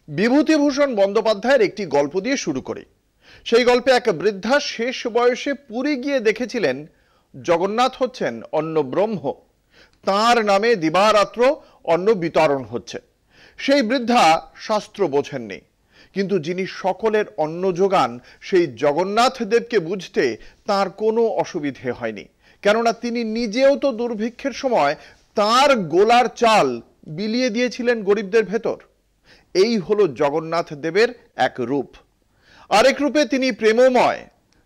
বিভূতিভূষণ বন্দ্যোপাধ্যায়ের একটি গল্প দিয়ে শুরু করি। সেই গল্পে এক বৃদ্ধা শেষ বয়সে পুরী গিয়ে দেখেছিলেন জগন্নাথ হচ্ছেন অন্ন ব্রহ্ম, তাঁর নামে দিবারাত্র অন্ন বিতরণ হচ্ছে। সেই বৃদ্ধা শাস্ত্র বোঝেননি, কিন্তু যিনি সকলের অন্ন যোগান সেই জগন্নাথ দেবকে বুঝতে তার কোনো অসুবিধে হয়নি, কেননা তিনি নিজেও তো দুর্ভিক্ষের সময় তার গোলার চাল বিলিয়ে দিয়েছিলেন গরিবদের ভেতর। এই হলো জগন্নাথ দেবের এক রূপ। আরেক রূপে তিনি প্রেমময়,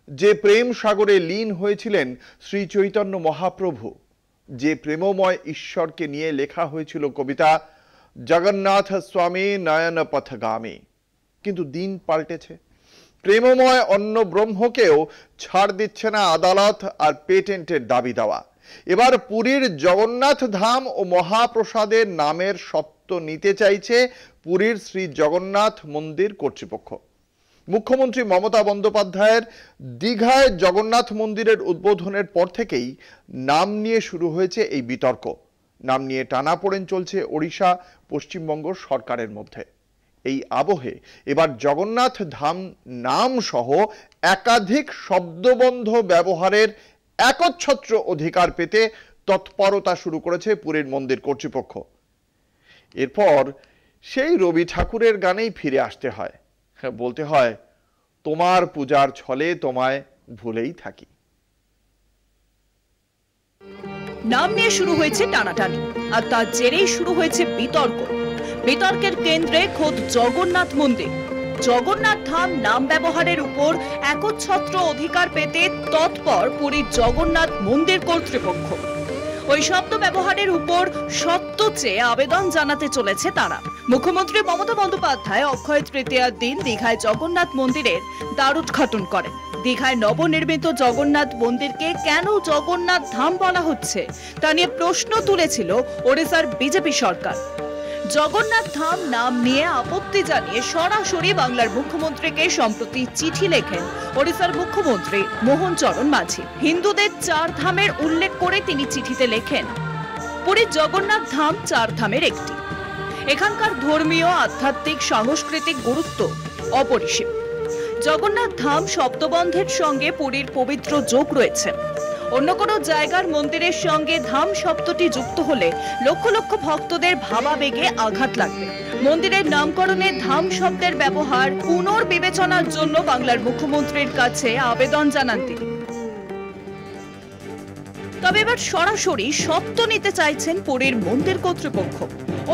যে প্রেম সাগরে লীন হয়েছিলেন শ্রী চৈতন্য মহাপ্রভু, যে প্রেমময় ঈশ্বরকে নিয়ে লেখা হয়েছিল কবিতা জগন্নাথ স্বামী নয়ন পথগামী। কিন্তু দিন পাল্টেছে, প্রেমময় অন্ন ব্রহ্মকেও ছাড় দিচ্ছে না আদালত আর পেটেন্টের দাবি দেওয়া। এবার পুরীর জগন্নাথ ধাম ও মহাপ্রসাদের নামের সত্ত্ব নিতে চাইছে পুরীর শ্রী জগন্নাথ মন্দির কর্তৃপক্ষ। মুখ্যমন্ত্রী মমতা বন্দ্যোপাধ্যায়ের দীঘায় জগন্নাথ মন্দিরের উদ্বোধনের পর থেকেই নাম নিয়ে শুরু হয়েছে এই বিতর্ক। নাম নিয়ে টানাপোড়েন চলছে ওড়িশা পশ্চিমবঙ্গ সরকারের মধ্যে। এই আবহে এবার জগন্নাথ ধাম নাম সহ একাধিক শব্দবন্ধ ব্যবহারের একচ্ছত্র অধিকার পেতে তৎপরতা শুরু করেছে পুরীর মন্দির কর্তৃপক্ষ। এরপর সেই রবি ঠাকুরের গানেই ফিরে আসতে হয়, বলতে হয় তোমার পূজার ছলে তোমায় ভুলেই থাকি। নাম নিয়ে শুরু হয়েছে টানাটানি, আর তার জেরেই শুরু হয়েছে বিতর্ক। বিতর্কের কেন্দ্রে খোদ জগন্নাথ মন্দির। জগন্নাথ ধাম নাম ব্যবহারের উপর একচ্ছত্র অধিকার পেতে তৎপর পুরীর জগন্নাথ মন্দির কর্তৃপক্ষ। ওই শব্দ ব্যবহারের উপর সত্য চেয়ে আবেদন জানাতে চলেছে তারা। মুখ্যমন্ত্রী মমতা বন্দ্যোপাধ্যায় অক্ষয় তৃতীয়ার দিন দীঘায় জগন্নাথ মন্দিরের দ্বারোদ্ঘাটন করেন। দীঘায় নবনির্মিত জগন্নাথ মন্দিরকে কেন জগন্নাথ ধাম বলা হচ্ছে তা নিয়ে প্রশ্ন তুলেছিল ওড়িশার বিজেপি সরকার। জগন্নাথ ধাম নাম নিয়ে আপত্তি জানিয়ে সরাসরি বাংলার মুখ্যমন্ত্রীকে সম্প্রতি চিঠি লেখেন ওড়িশার মুখ্যমন্ত্রী মোহন চরণ মাঝি। হিন্দুদের 4 ধামের উল্লেখ করে তিনি চিঠিতে লেখেন, পুরীর জগন্নাথ ধাম 4 ধামের একটি। এখানকার ধর্মীয়, আধ্যাত্মিক, সাংস্কৃতিক গুরুত্ব অপরিসীম। জগন্নাথ ধাম শব্দবন্ধের সঙ্গে পুরীর পবিত্র যোগ রয়েছে। অন্য কোনো জায়গার মন্দিরের সঙ্গে ধাম শব্দটি যুক্ত হলে লক্ষ লক্ষ ভক্তদের ভাবাবেগে আঘাত লাগবে। মন্দিরের নামকরণে ধাম শব্দের ব্যবহার পুনর্বিবেচনার জন্য বাংলার মুখ্যমন্ত্রীর কাছে আবেদন জানান তিনি। তবে এবার সরাসরি সত্য নিতে চাইছেন পুরীর মন্দির কর্তৃপক্ষ।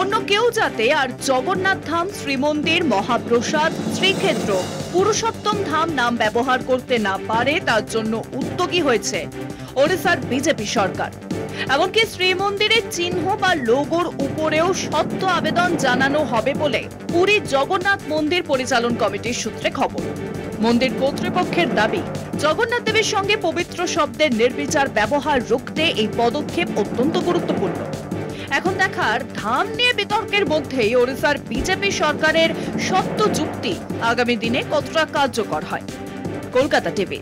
অন্য কেউ যাতে আর জগন্নাথ ধাম, শ্রীমন্দির, মহাপ্রসাদ, শ্রীক্ষেত্র, পুরুষোত্তম ধাম নাম ব্যবহার করতে না পারে তার জন্য উদ্যোগী হয়েছে ওড়িশার বিজেপি সরকার। এমনকি শ্রীমন্দিরের চিহ্ন বা লোগোর উপরেও সত্য আবেদন জানানো হবে বলে পুরী জগন্নাথ মন্দির পরিচালন কমিটির সূত্রে খবর। মন্দির কর্তৃপক্ষের দাবি, জগন্নাথ দেবের সঙ্গে পবিত্র শব্দের নির্বিচার ব্যবহার রুখতে এই পদক্ষেপ অত্যন্ত গুরুত্বপূর্ণ। এখন দেখার ধাম নিয়ে বিতর্কের মধ্যেই ওড়িশার বিজেপি সরকারের সত্য যুক্তি আগামী দিনে কতটা কার্যকর হয়। কলকাতা টিভি।